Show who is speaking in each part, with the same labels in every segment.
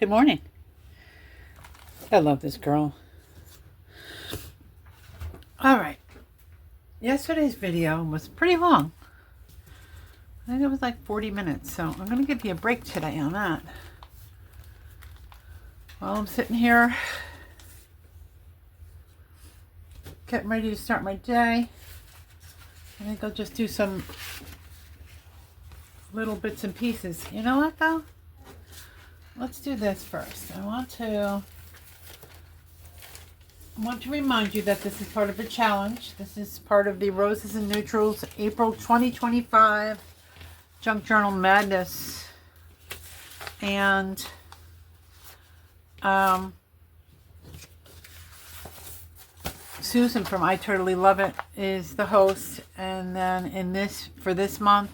Speaker 1: Good morning. I love this girl. All right. Yesterday's video was pretty long. I think it was like 40 minutes, so I'm going to give you a break today on that. While I'm sitting here, getting ready to start my day, I think I'll just do some little bits and pieces. You know what, though? Let's do this first. I want to remind you that this is part of a challenge. This is part of the Roses and Neutrals April 2025 Junk Journal Madness. And Susan from I Totally Love It is the host. And then for this month,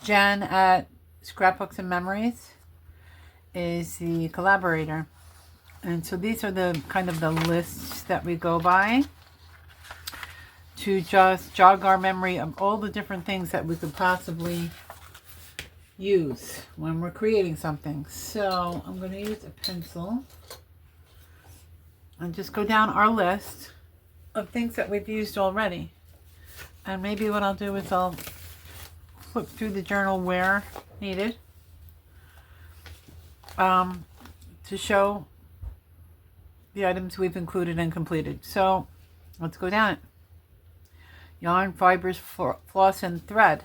Speaker 1: Jen at Scrapbooks and Memories is the collaborator. And so these are the kind of the lists that we go by to just jog our memory of all the different things that we could possibly use when we're creating something. So I'm going to use a pencil and just go down our list of things that we've used already. And maybe what I'll do is I'll flip through the journal where needed to show the items we've included and completed. So let's go down it. Yarn, fibers, floss, and thread.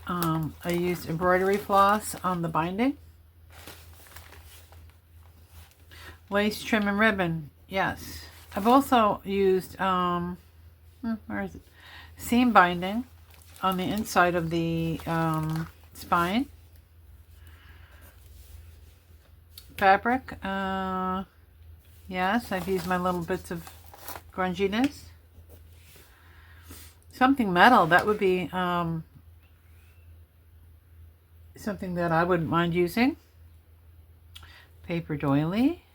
Speaker 1: I used embroidery floss on the binding. Lace, trim, and ribbon. Yes. I've also used where is it? Seam binding on the inside of the spine. Fabric. Yes, I've used my little bits of grunginess. Something metal, that would be something that I wouldn't mind using. Paper doily.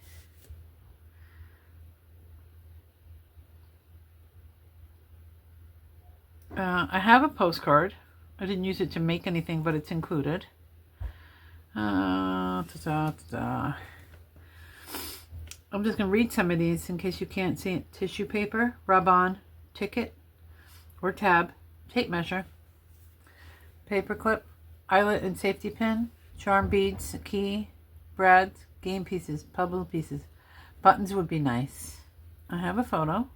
Speaker 1: I have a postcard. I didn't use it to make anything, but it's included. I'm just going to read some of these in case you can't see it. Tissue paper, rub-on, ticket or tab, tape measure, paper clip, eyelet and safety pin, charm beads, key, brads, game pieces, puzzle pieces. Buttons would be nice. I have a photo.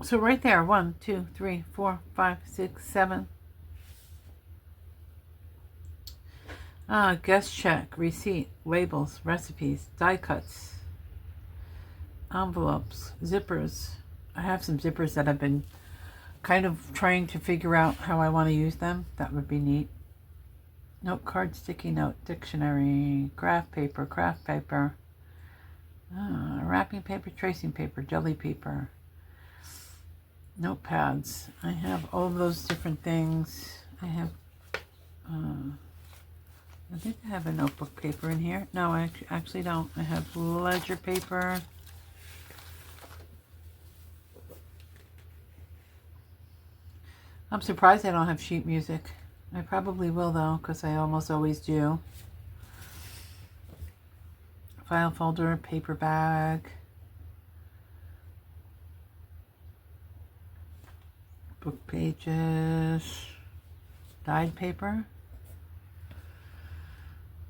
Speaker 1: So right there, 1, 2, 3, 4, 5, 6, 7. Guest check, receipt, labels, recipes, die cuts, envelopes, zippers. I have some zippers that I've been kind of trying to figure out how I want to use them. That would be neat. Note card, sticky note, dictionary, craft paper, wrapping paper, tracing paper, jelly paper, notepads. I have all those different things. I have I think I have a notebook paper in here. No, I actually don't. I have ledger paper. I'm surprised I don't have sheet music. I probably will though, because I almost always do. File folder, paper bag. Book pages. Dyed paper.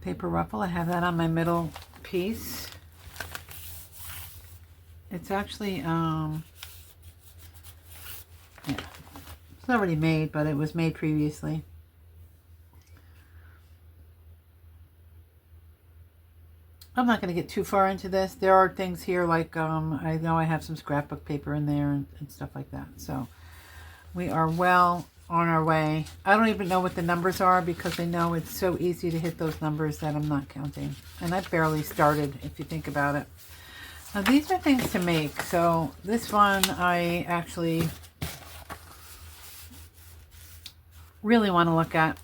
Speaker 1: Paper ruffle, I have that on my middle piece. It's actually, yeah, it's already made, but it was made previously. I'm not going to get too far into this. There are things here like, I know I have some scrapbook paper in there and stuff like that. So we are well on our way. I don't even know what the numbers are because I know it's so easy to hit those numbers that I'm not counting. And I barely started, if you think about it. Now these are things to make. So this one I actually really want to look at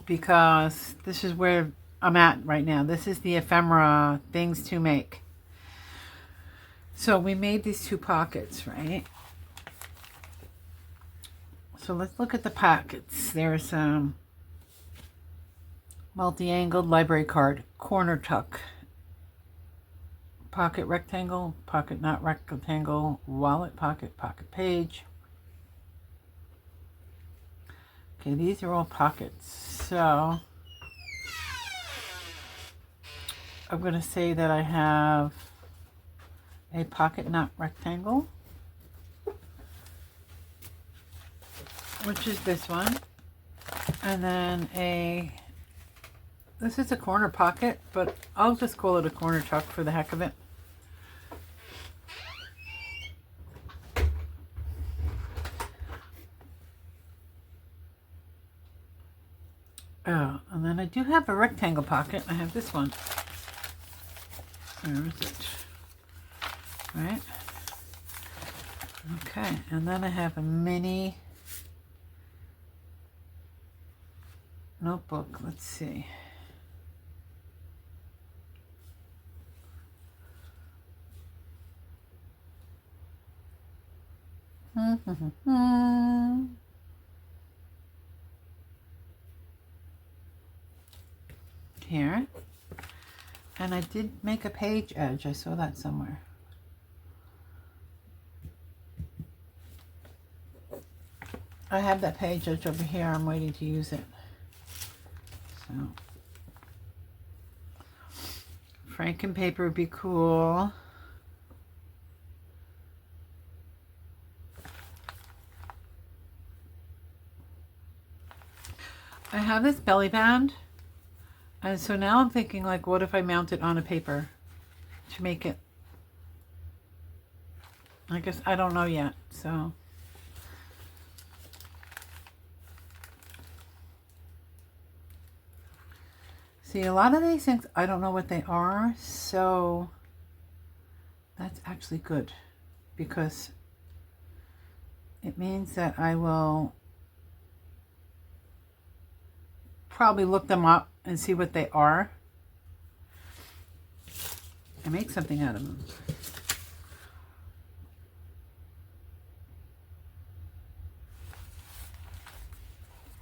Speaker 1: because this is where I'm at right now. This is the ephemera things to make. So we made these two pockets, right? So let's look at the pockets. There's multi-angled library card, corner tuck, pocket rectangle, pocket not rectangle, wallet pocket, pocket page. Okay, these are all pockets. So I'm going to say that I have a pocket knot rectangle, which is this one, and then this is a corner pocket, but I'll just call it a corner tuck for the heck of it. Oh, and then I do have a rectangle pocket. I have this one. Where is it? Right. Okay, and then I have a mini notebook. Let's see. Here. And I did make a page edge. I saw that somewhere. I have that page edge over here. I'm waiting to use it. So, Franken paper would be cool. I have this belly band. And so now I'm thinking, like, what if I mount it on a paper to make it? I guess I don't know yet, so. See, a lot of these things, I don't know what they are, so that's actually good because it means that I will probably look them up and see what they are and make something out of them.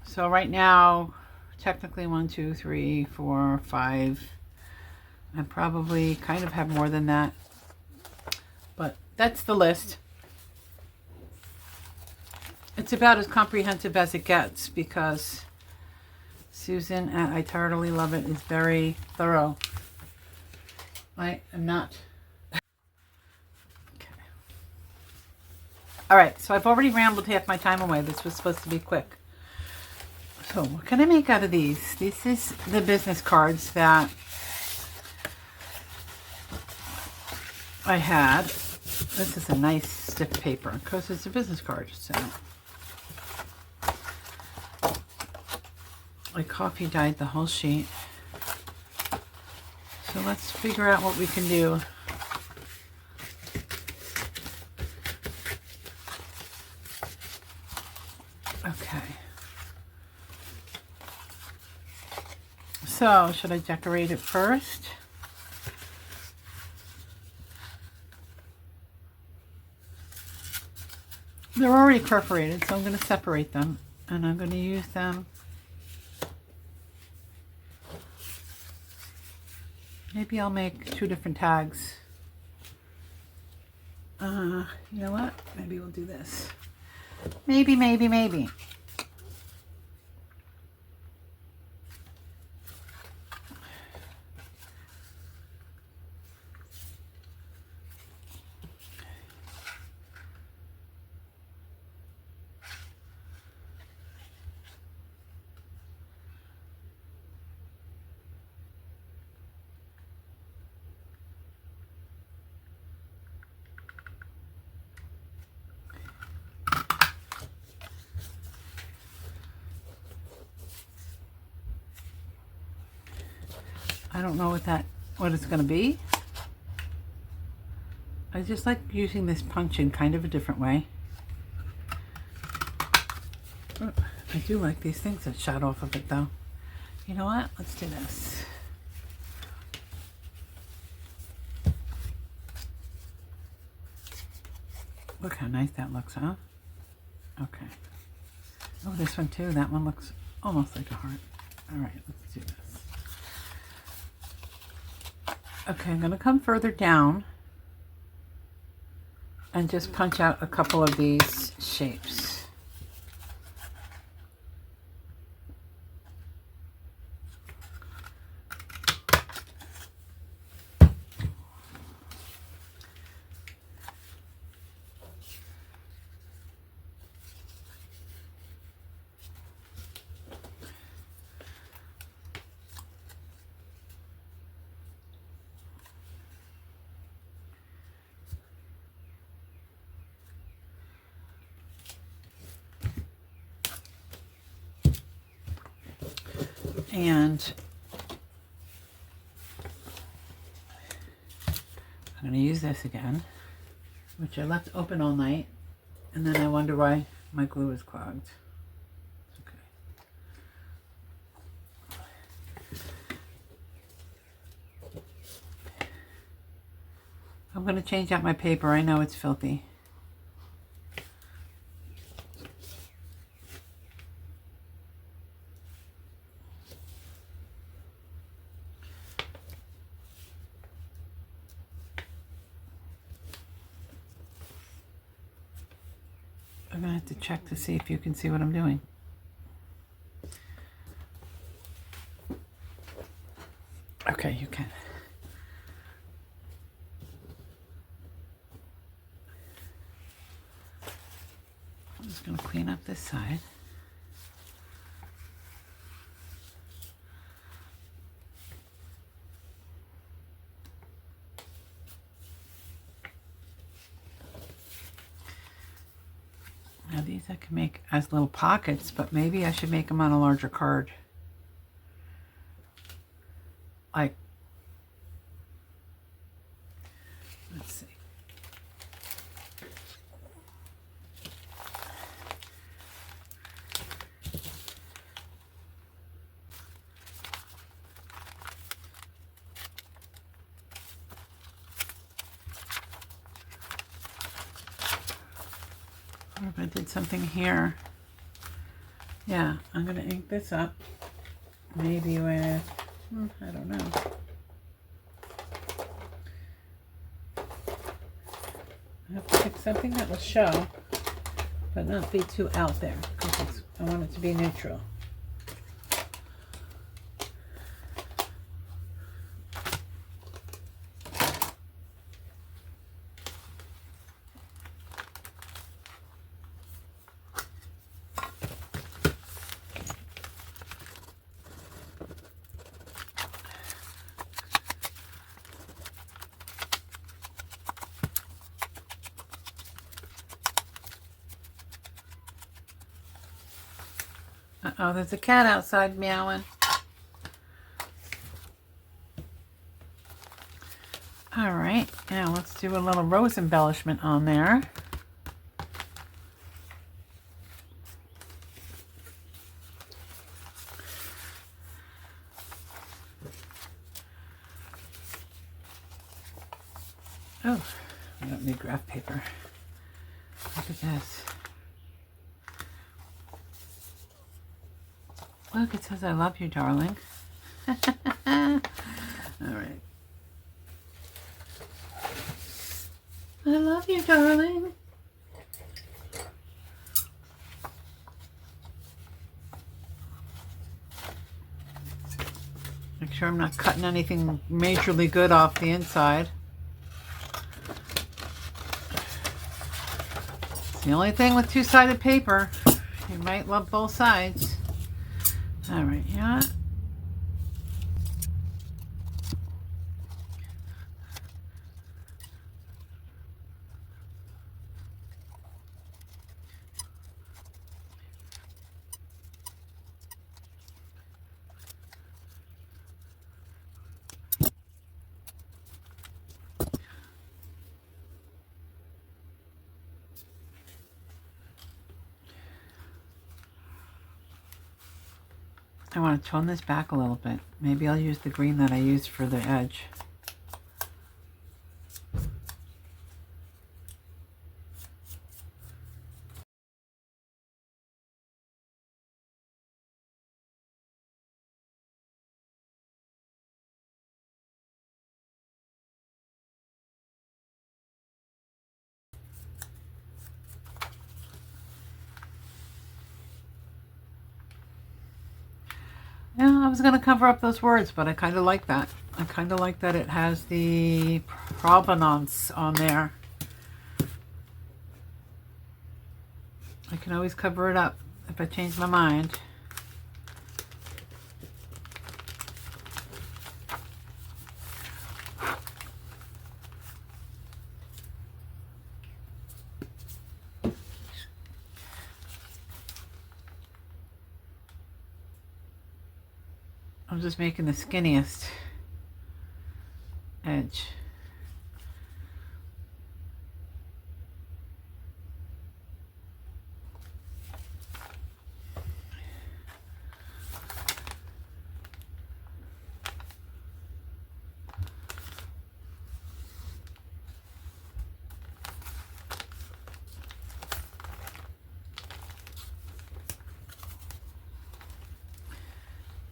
Speaker 1: So right now, technically 1, 2, 3, 4, 5. I probably kind of have more than that, but that's the list. It's about as comprehensive as it gets because Susan at I Totally Love It is very thorough. I am not. Okay. All right, so I've already rambled half my time away. This was supposed to be quick. So what can I make out of these? This is the business cards that I had. This is a nice stiff paper because it's a business card. So I coffee dyed the whole sheet. So let's figure out what we can do. Okay. So should I decorate it first? They're already perforated, so I'm going to separate them and I'm going to use them. Maybe I'll make 2 different tags. You know what? Maybe we'll do this. Maybe. I don't know what it's going to be. I just like using this punch in kind of a different way. I do like these things that shot off of it though. You know what? Let's do this. Look how nice that looks, huh? Okay. Oh, this one too. That one looks almost like a heart. All right, let's do this. Okay, I'm going to come further down and just punch out a couple of these shapes. And I'm going to use this again, which I left open all night, and then I wonder why my glue is clogged. Okay. I'm going to change out my paper. I know it's filthy. I'm going to have to check to see if you can see what I'm doing. Okay, you can. I'm just going to clean up this side. Now these I can make as little pockets, but maybe I should make them on a larger card. Like, let's see. Or if I did something here. Yeah, I'm going to ink this up. Maybe with, I don't know. I have to pick something that will show, but not be too out there, because I want it to be neutral. Uh-oh, there's a cat outside meowing. All right, now let's do a little rose embellishment on there. Oh, I don't need graph paper. Look at this. Look, it says I love you, darling. All right. I love you, darling. Make sure I'm not cutting anything majorly good off the inside. It's the only thing with two-sided paper. You might love both sides. All right, yeah. I want to tone this back a little bit. Maybe I'll use the green that I used for the edge. Yeah, I was going to cover up those words, but I kind of like that. I kind of like that it has the provenance on there. I can always cover it up if I change my mind. I'm just making the skinniest edge.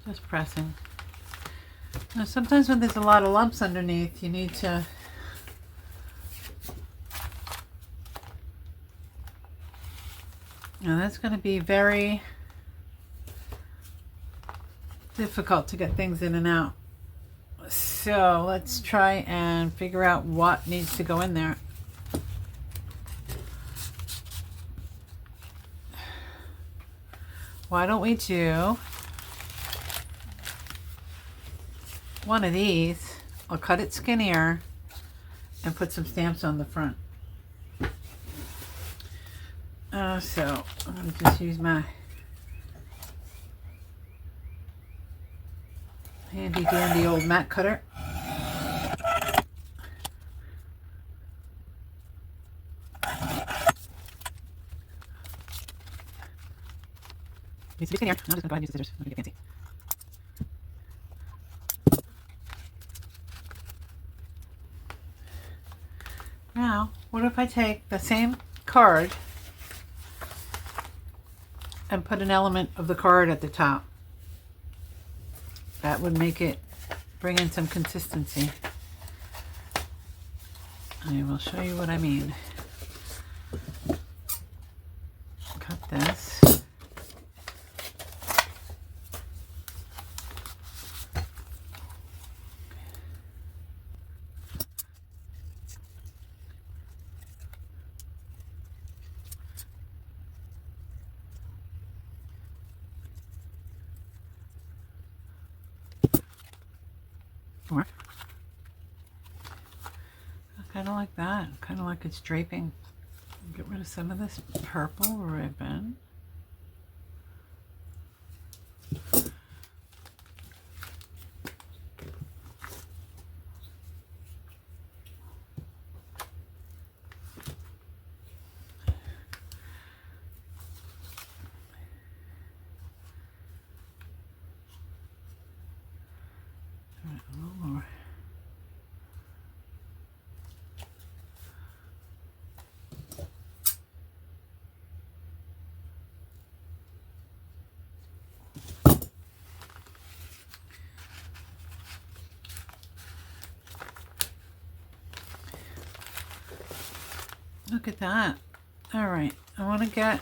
Speaker 1: Just pressing. Now, sometimes when there's a lot of lumps underneath, you need to now that's going to be very difficult to get things in and out. So let's try and figure out what needs to go in there. Why don't we do one of these? I'll cut it skinnier and put some stamps on the front. So I'm going to just use my handy dandy old mat cutter. Needs to be skinnier. I'm just going to go ahead and use the scissors. Let me get fancy. Now, what if I take the same card and put an element of the card at the top? That would make it bring in some consistency. I will show you what I mean. Cut this. Or kind of like that, kind of like it's draping. Get rid of some of this purple ribbon. A little more. Look at that. All right, I want to get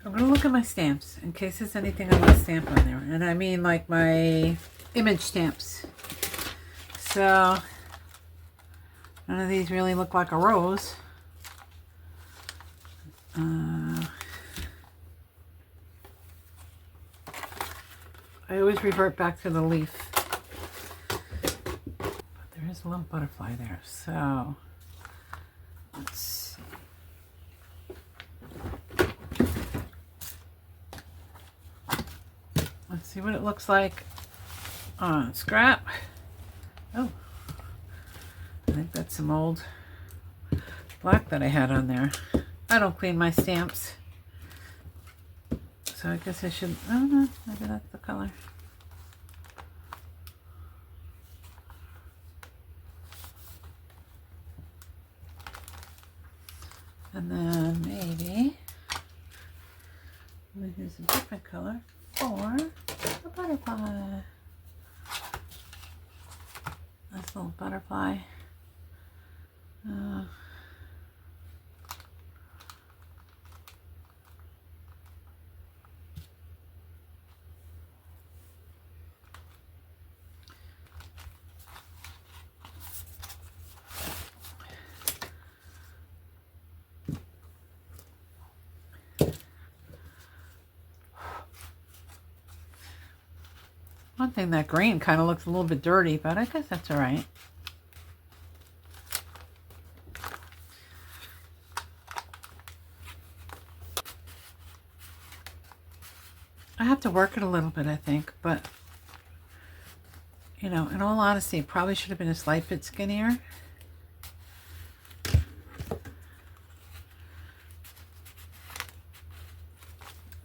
Speaker 1: I'm going to look at my stamps in case there's anything I want to stamp on there. And I mean like my image stamps. So none of these really look like a rose. I always revert back to the leaf. But there is a little butterfly there. So let's see. Let's see what it looks like on scrap. Oh, I think that's some old black that I had on there. I don't clean my stamps. So I guess I should, I don't know, maybe that's the color. And then maybe, here's a bit perfect color for a butterfly. This little butterfly. One thing, that green kind of looks a little bit dirty, but I guess that's all right. I have to work it a little bit, I think, but, you know, in all honesty, it probably should have been a slight bit skinnier.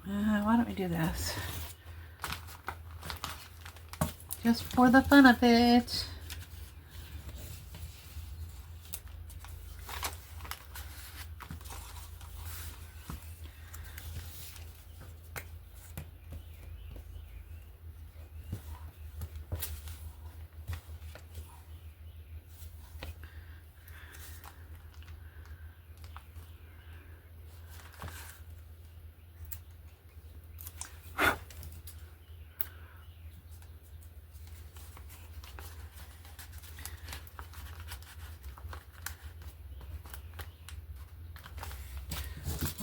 Speaker 1: Why don't we do this? Just for the fun of it.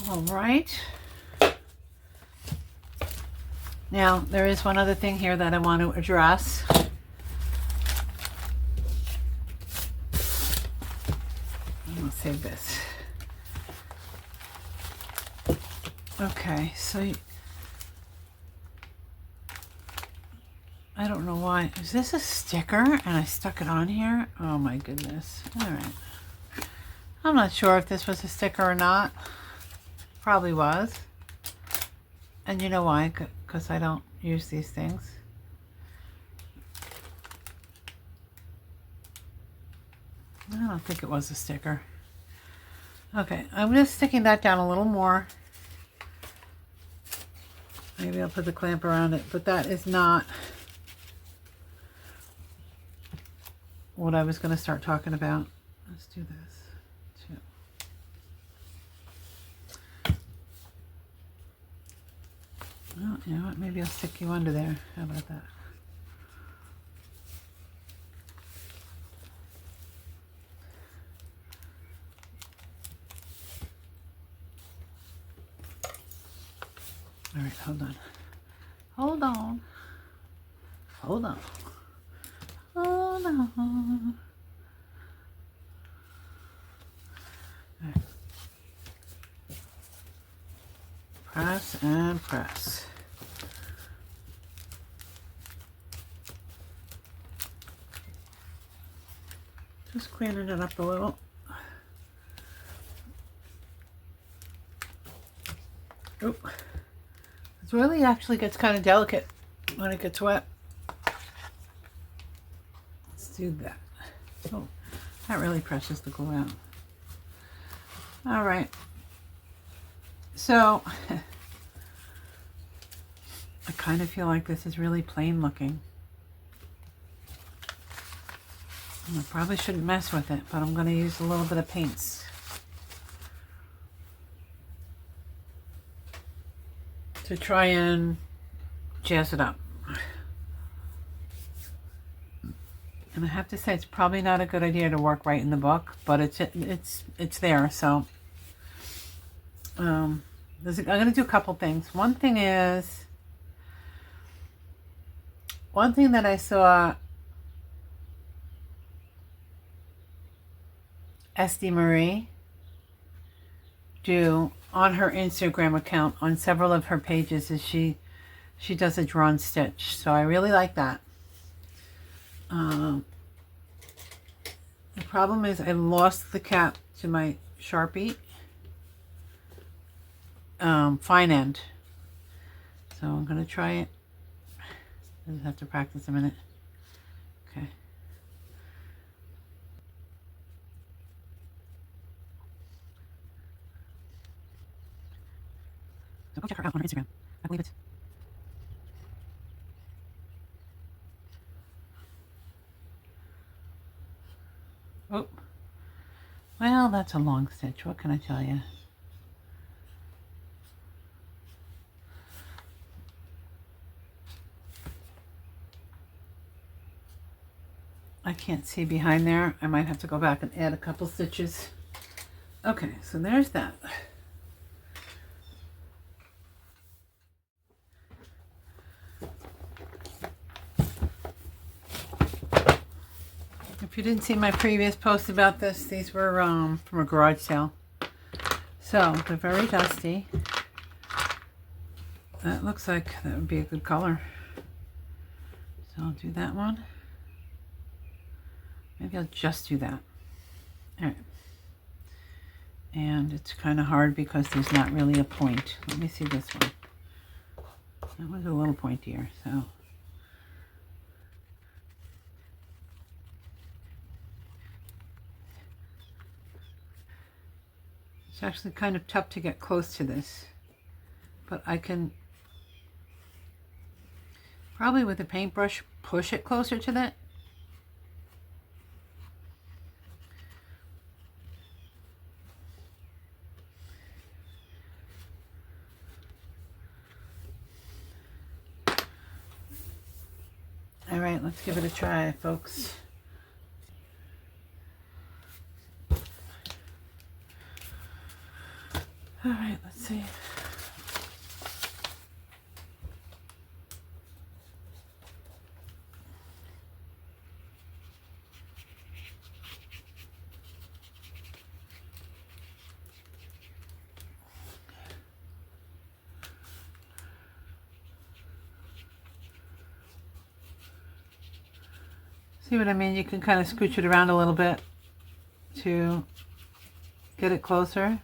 Speaker 1: All right. Now, there is one other thing here that I want to address. I'm going to save this. Okay, so I don't know why. Is this a sticker and I stuck it on here? Oh my goodness. All right. I'm not sure if this was a sticker or not. Probably was. And you know why? Because I don't use these things. I don't think it was a sticker. Okay, I'm just sticking that down a little more. Maybe I'll put the clamp around it, but that is not what I was going to start talking about. Let's do this. Oh, you know what? Maybe I'll stick you under there. How about that? All right, hold on. Hold on. Hold on. Hold on. All right. Press and press. Just cleaning it up a little. Oop. It really actually gets kind of delicate when it gets wet. Let's do that. Oh, that really presses the glue out. All right. So, I kind of feel like this is really plain looking. I probably shouldn't mess with it, but I'm going to use a little bit of paints to try and jazz it up. And I have to say, it's probably not a good idea to work right in the book, but it's there. So I'm going to do a couple things. One thing that I saw SD Marie do on her Instagram account on several of her pages is she does a drawn stitch. So I really like that. The problem is I lost the cap to my Sharpie fine end. So I'm going to try it. I just have to practice a minute. Okay. So go check her out on her Instagram. I believe it's Oh, well, that's a long stitch. What can I tell you? I can't see behind there. I might have to go back and add a couple stitches. Okay, so there's that. If you didn't see my previous post about this, these were from a garage sale. So they're very dusty. That looks like that would be a good color. So I'll do that one. Maybe I'll just do that. All right. And it's kind of hard because there's not really a point. Let me see this one. That was a little pointier, so. It's actually kind of tough to get close to this, but I can probably with a paintbrush push it closer to that. All right, let's give it a try, folks. All right, let's see. See what I mean? You can kind of scooch it around a little bit to get it closer.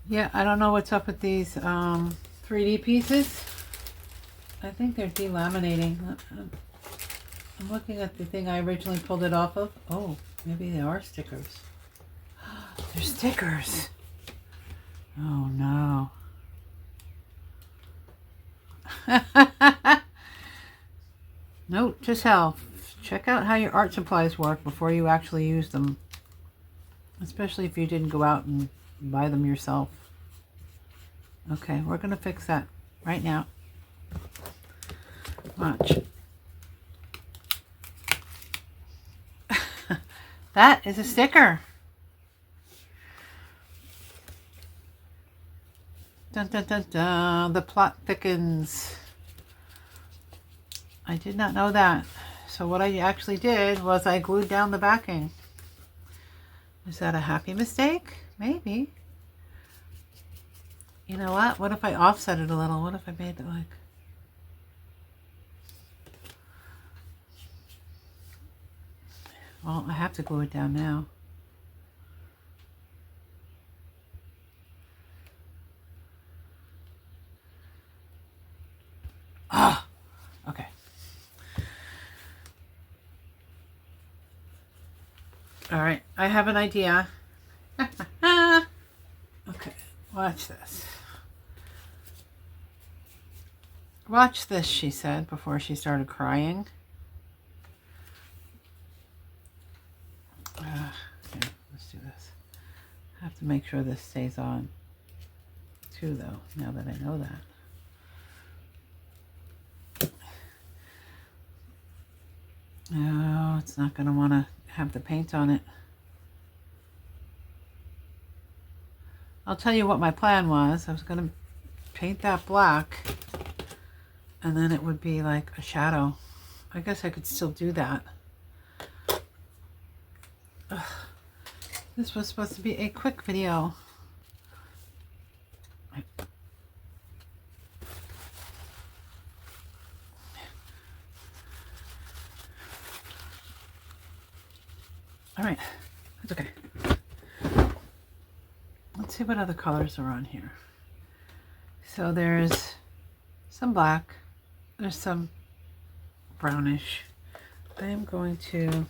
Speaker 1: Yeah, I don't know what's up with these 3D pieces. I think they're delaminating. I'm looking at the thing I originally pulled it off of. Oh, maybe they are stickers. They're stickers. Oh no. Note to self. Check out how your art supplies work before you actually use them. Especially if you didn't go out and buy them yourself. Okay, we're going to fix that right now. Watch. That is a sticker. Dun, dun, dun, dun. The plot thickens. I did not know that. So what I actually did was I glued down the backing. Is that a happy mistake? Maybe. You know what? What if I offset it a little? What if I made it like... Well, I have to glue it down now. Ah! Okay. All right. I have an idea. Okay. Watch this. Watch this, she said before she started crying. Okay, let's do this. I have to make sure this stays on too, though, now that I know that. No, it's not going to want to have the paint on it. I'll tell you what my plan was. I was going to paint that black and then it would be like a shadow. I guess I could still do that. This was supposed to be a quick video. All right, that's okay. Let's see what other colors are on here. So there's some black, there's some brownish. I am going to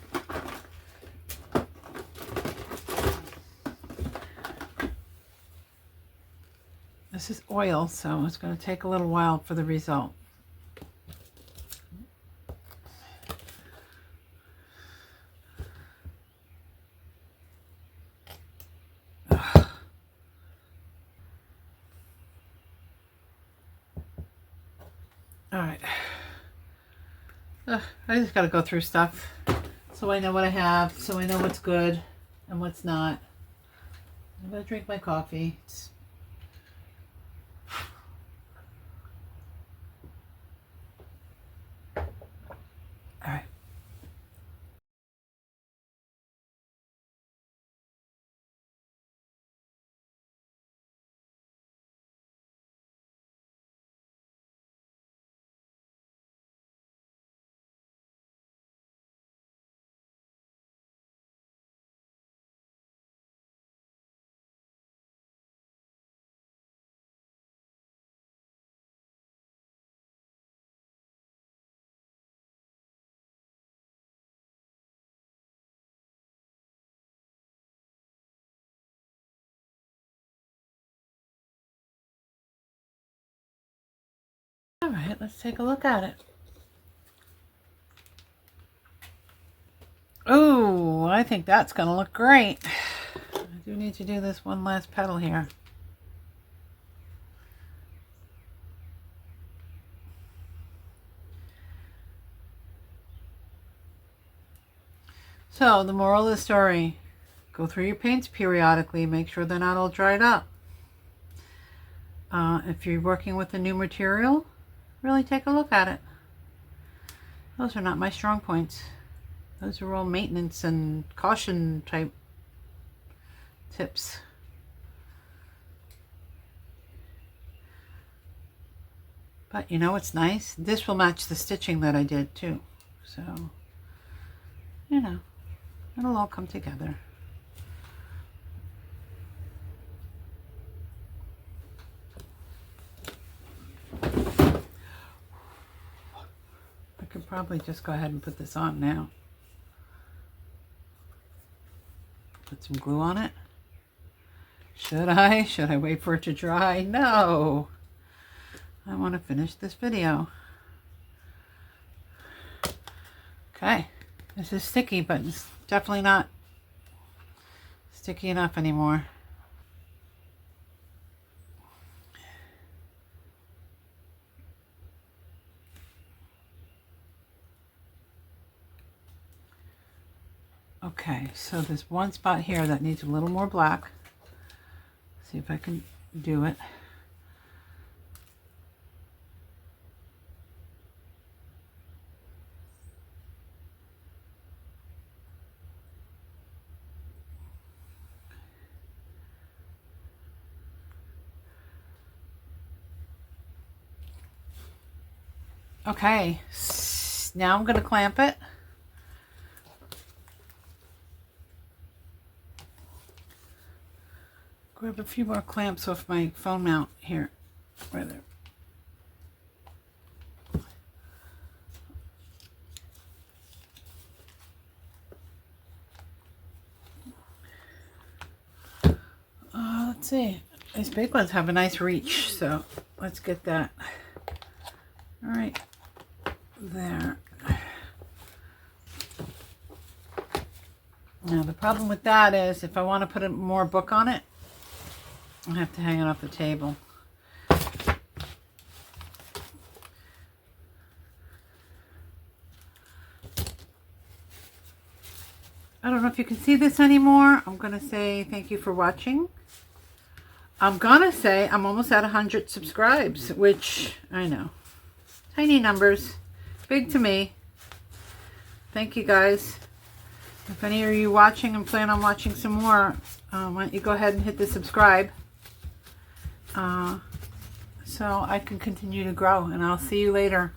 Speaker 1: this is oil, so it's going to take a little while for the result. All right. I just got to go through stuff so I know what I have, so I know what's good and what's not. I'm going to drink my coffee. All right. All right, let's take a look at it. Oh, I think that's going to look great. I do need to do this one last petal here. So, the moral of the story, go through your paints periodically, make sure they're not all dried up. If you're working with a new material, really take a look at it. Those are not my strong points. Those are all maintenance and caution type tips. But you know what's nice? This will match the stitching that I did too. So, you know, it'll all come together. I could probably just go ahead and put this on now. Put some glue on it. Should I? Should I wait for it to dry? No. I want to finish this video. Okay. This is sticky, but it's definitely not sticky enough anymore. Okay, so there's one spot here that needs a little more black. See if I can do it. Okay, now I'm going to clamp it. Grab a few more clamps off my phone mount here. Where they're let's see. These big ones have a nice reach, so let's get that. All right, there. Now the problem with that is if I want to put more book on it, I have to hang it off the table. I don't know if you can see this anymore. I'm going to say thank you for watching. I'm going to say I'm almost at 100 subscribes, which I know. Tiny numbers. Big to me. Thank you guys. If any of you watching and plan on watching some more, why don't you go ahead and hit the subscribe so I can continue to grow. And I'll see you later.